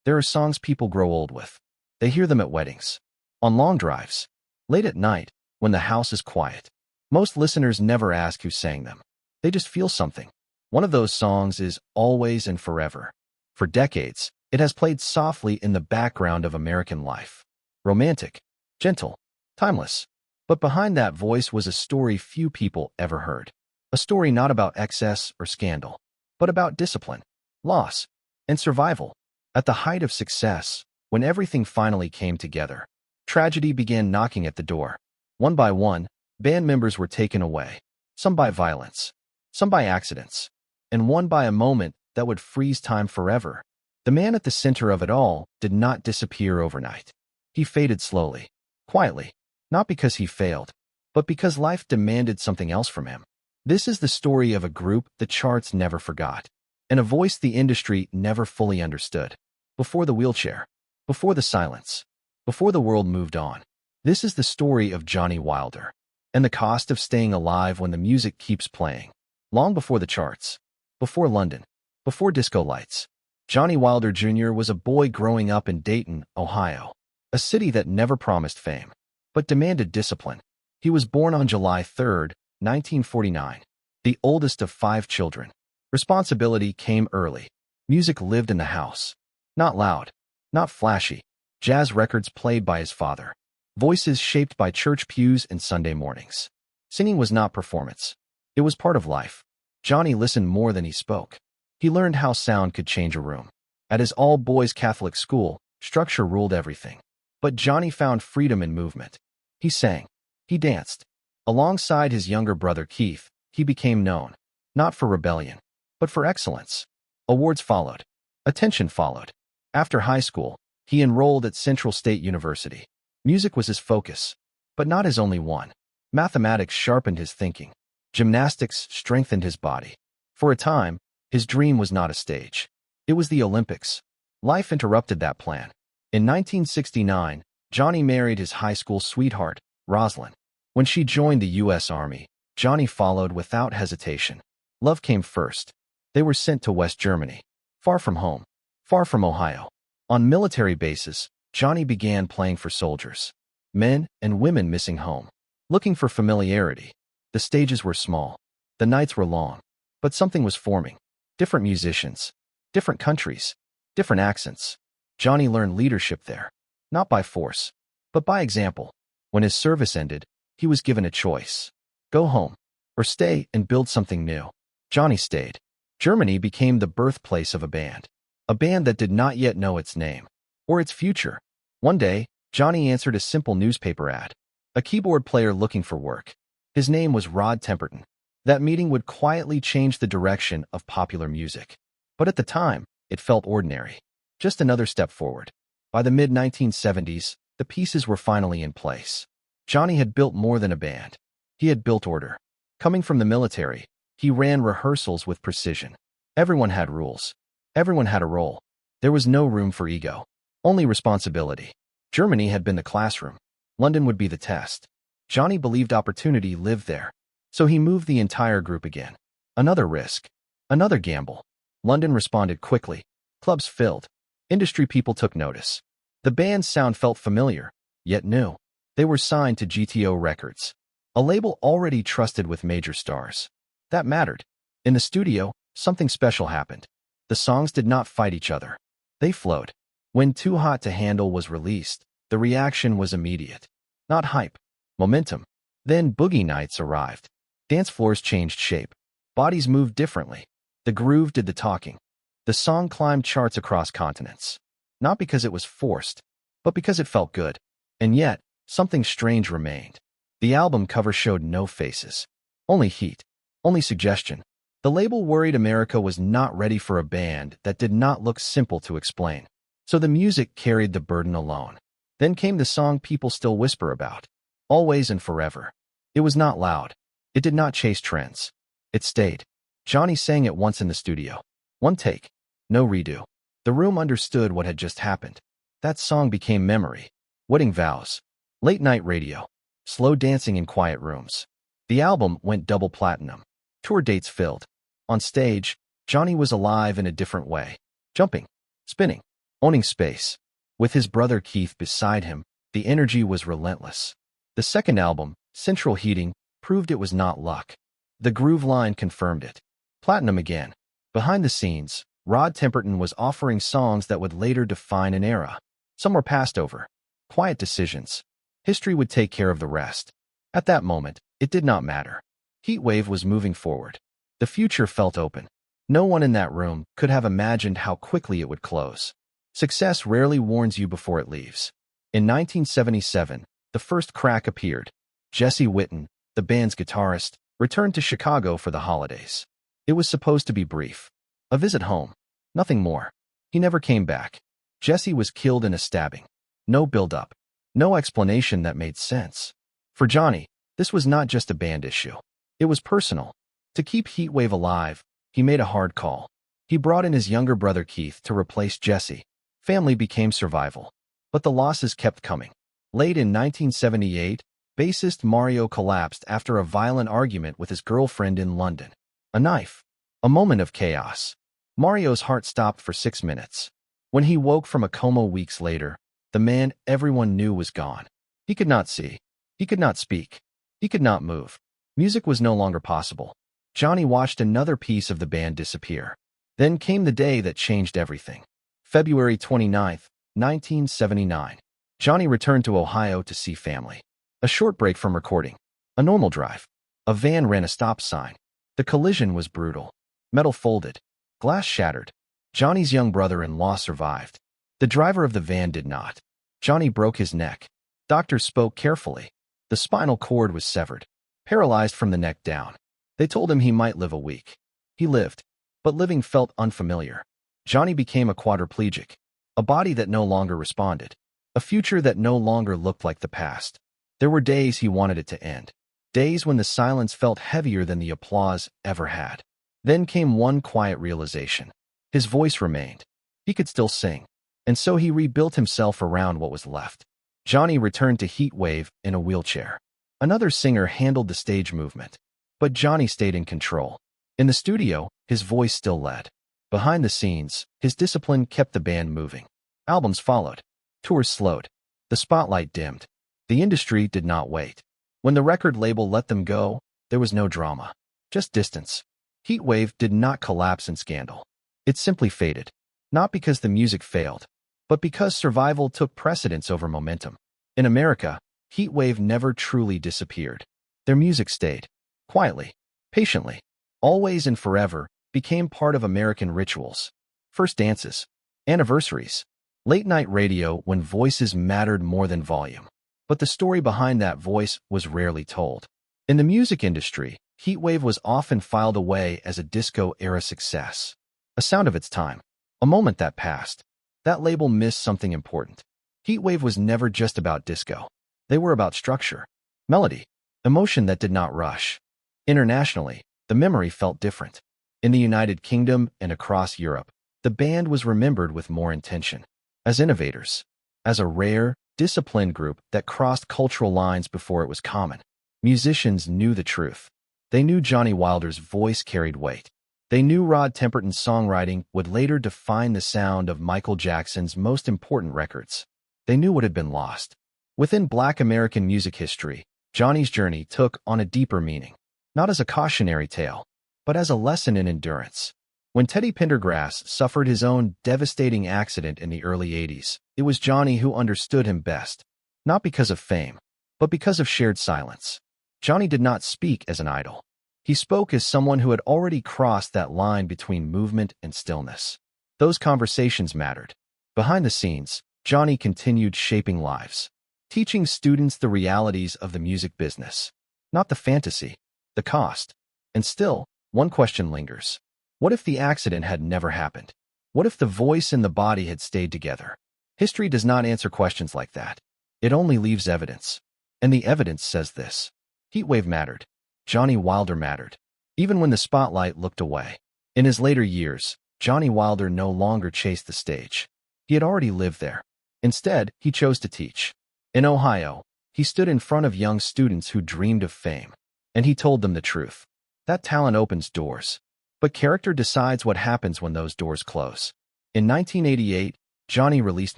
There are songs people grow old with. They hear them at weddings, on long drives, late at night, when the house is quiet. Most listeners never ask who sang them. They just feel something. One of those songs is Always and Forever. For decades, it has played softly in the background of American life. Romantic, gentle, timeless. But behind that voice was a story few people ever heard. A story not about excess or scandal, but about discipline, loss, and survival. At the height of success, when everything finally came together, tragedy began knocking at the door. One by one, band members were taken away, some by violence, some by accidents, and one by a moment that would freeze time forever. The man at the center of it all did not disappear overnight. He faded slowly, quietly, not because he failed, but because life demanded something else from him. This is the story of a group the charts never forgot, and a voice the industry never fully understood. Before the wheelchair, before the silence, before the world moved on. This is the story of Johnny Wilder, and the cost of staying alive when the music keeps playing. Long before the charts, before London, before disco lights, Johnny Wilder Jr. was a boy growing up in Dayton, Ohio, a city that never promised fame, but demanded discipline. He was born on July 3, 1949, the oldest of 5 children. Responsibility came early. Music lived in the house. Not loud, not flashy. Jazz records played by his father. Voices shaped by church pews and Sunday mornings. Singing was not performance. It was part of life. Johnny listened more than he spoke. He learned how sound could change a room. At his all-boys Catholic school, structure ruled everything. But Johnny found freedom in movement. He sang. He danced. Alongside his younger brother Keith, he became known, not for rebellion, but for excellence. Awards followed. Attention followed. After high school, he enrolled at Central State University. Music was his focus, but not his only one. Mathematics sharpened his thinking. Gymnastics strengthened his body. For a time, his dream was not a stage. It was the Olympics. Life interrupted that plan. In 1969, Johnny married his high school sweetheart, Rosalind. When she joined the U.S. Army, Johnny followed without hesitation. Love came first. They were sent to West Germany, far from home, far from Ohio. On military bases, Johnny began playing for soldiers, men and women missing home, looking for familiarity. The stages were small, the nights were long, but something was forming. Different musicians, different countries, different accents. Johnny learned leadership there, not by force, but by example. When his service ended, he was given a choice. Go home, or stay and build something new. Johnny stayed. Germany became the birthplace of a band that did not yet know its name, or its future. One day, Johnny answered a simple newspaper ad. A keyboard player looking for work. His name was Rod Temperton. That meeting would quietly change the direction of popular music. But at the time, it felt ordinary. Just another step forward. By the mid-1970s, the pieces were finally in place. Johnny had built more than a band. He had built order. Coming from the military, he ran rehearsals with precision. Everyone had rules. Everyone had a role. There was no room for ego. Only responsibility. Germany had been the classroom. London would be the test. Johnny believed opportunity lived there. So he moved the entire group again. Another risk. Another gamble. London responded quickly. Clubs filled. Industry people took notice. The band's sound felt familiar, yet new. They were signed to GTO Records, a label already trusted with major stars. That mattered. In the studio, something special happened. The songs did not fight each other. They flowed. When Too Hot to Handle was released, the reaction was immediate. Not hype. Momentum. Then Boogie Nights arrived. Dance floors changed shape. Bodies moved differently. The groove did the talking. The song climbed charts across continents. Not because it was forced, but because it felt good. And yet, something strange remained. The album cover showed no faces. Only heat. Only suggestion. The label worried America was not ready for a band that did not look simple to explain. So the music carried the burden alone. Then came the song people still whisper about. Always and Forever. It was not loud. It did not chase trends. It stayed. Johnny sang it once in the studio. One take. No redo. The room understood what had just happened. That song became memory. Wedding vows. Late night radio. Slow dancing in quiet rooms. The album went double platinum. Tour dates filled. On stage, Johnny was alive in a different way. Jumping. Spinning. owning space. With his brother Keith beside him, the energy was relentless. The second album, Central Heating, proved it was not luck. The groove line confirmed it. Platinum again. Behind the scenes, Rod Temperton was offering songs that would later define an era. Some were passed over. Quiet decisions. History would take care of the rest. At that moment, it did not matter. Heatwave was moving forward. The future felt open. No one in that room could have imagined how quickly it would close. Success rarely warns you before it leaves. In 1977, the first crack appeared. Jesse Witten, the band's guitarist, returned to Chicago for the holidays. It was supposed to be brief. A visit home. Nothing more. He never came back. Jesse was killed in a stabbing. No build-up. No explanation that made sense. For Johnny, this was not just a band issue. It was personal. To keep Heatwave alive, he made a hard call. He brought in his younger brother Keith to replace Jesse. Family became survival. But the losses kept coming. Late in 1978, bassist Mario collapsed after a violent argument with his girlfriend in London. A knife. A moment of chaos. Mario's heart stopped for 6 minutes. When he woke from a coma weeks later, the man everyone knew was gone. He could not see. He could not speak. He could not move. Music was no longer possible. Johnny watched another piece of the band disappear. Then came the day that changed everything. February 29, 1979. Johnny returned to Ohio to see family. A short break from recording. A normal drive. A van ran a stop sign. The collision was brutal. Metal folded. Glass shattered. Johnny's young brother-in-law survived. The driver of the van did not. Johnny broke his neck. Doctors spoke carefully. The spinal cord was severed. Paralyzed from the neck down. They told him he might live a week. He lived. But living felt unfamiliar. Johnny became a quadriplegic. A body that no longer responded. A future that no longer looked like the past. There were days he wanted it to end. Days when the silence felt heavier than the applause ever had. Then came one quiet realization. His voice remained. He could still sing. And so he rebuilt himself around what was left. Johnny returned to Heatwave in a wheelchair. Another singer handled the stage movement. But Johnny stayed in control. In the studio, his voice still led. Behind the scenes, his discipline kept the band moving. Albums followed. Tours slowed. The spotlight dimmed. The industry did not wait. When the record label let them go, there was no drama. Just distance. Heatwave did not collapse in scandal. It simply faded. Not because the music failed, but because survival took precedence over momentum. In America, Heatwave never truly disappeared. Their music stayed. Quietly. Patiently. Always and forever became part of American rituals. First dances. Anniversaries. Late-night radio when voices mattered more than volume. But the story behind that voice was rarely told. In the music industry, Heatwave was often filed away as a disco-era success. A sound of its time. A moment that passed. That label missed something important. Heatwave was never just about disco. They were about structure, melody, emotion that did not rush. Internationally, the memory felt different. In the United Kingdom and across Europe, the band was remembered with more intention. As innovators. As a rare, disciplined group that crossed cultural lines before it was common. Musicians knew the truth. They knew Johnny Wilder's voice carried weight. They knew Rod Temperton's songwriting would later define the sound of Michael Jackson's most important records. They knew what had been lost. Within Black American music history, Johnny's journey took on a deeper meaning. Not as a cautionary tale, but as a lesson in endurance. When Teddy Pendergrass suffered his own devastating accident in the early 80s, it was Johnny who understood him best. Not because of fame, but because of shared silence. Johnny did not speak as an idol. He spoke as someone who had already crossed that line between movement and stillness. Those conversations mattered. Behind the scenes, Johnny continued shaping lives. Teaching students the realities of the music business. Not the fantasy, the cost. And still, one question lingers. What if the accident had never happened? What if the voice and the body had stayed together? History does not answer questions like that. It only leaves evidence. And the evidence says this. Heatwave mattered. Johnny Wilder mattered. Even when the spotlight looked away. In his later years, Johnny Wilder no longer chased the stage. He had already lived there. Instead, he chose to teach. In Ohio, he stood in front of young students who dreamed of fame. And he told them the truth. That talent opens doors. But character decides what happens when those doors close. In 1988, Johnny released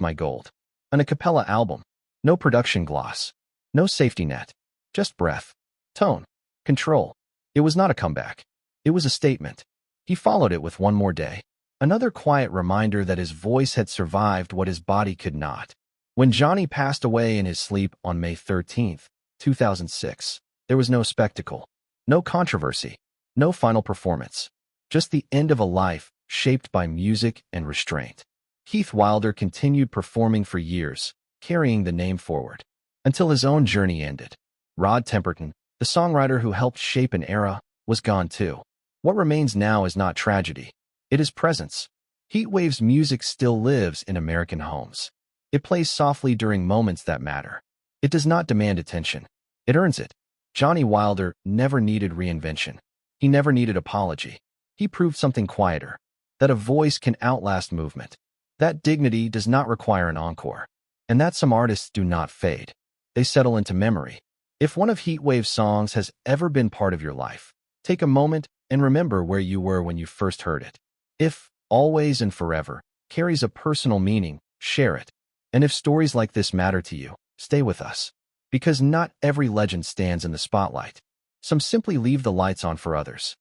My Gold, an a cappella album. No production gloss. No safety net. Just breath, tone, control. It was not a comeback. It was a statement. He followed it with One More Day, another quiet reminder that his voice had survived what his body could not. When Johnny passed away in his sleep on May 13, 2006, there was no spectacle, no controversy, no final performance, just the end of a life shaped by music and restraint. Heath Wilder continued performing for years, carrying the name forward, until his own journey ended. Rod Temperton, the songwriter who helped shape an era, was gone too. What remains now is not tragedy. It is presence. Heatwave's music still lives in American homes. It plays softly during moments that matter. It does not demand attention. It earns it. Johnny Wilder never needed reinvention. He never needed apology. He proved something quieter, that a voice can outlast movement, that dignity does not require an encore, and that some artists do not fade. They settle into memory. If one of Heatwave's songs has ever been part of your life, take a moment and remember where you were when you first heard it. If Always and Forever carries a personal meaning, share it. And if stories like this matter to you, stay with us. Because not every legend stands in the spotlight. Some simply leave the lights on for others.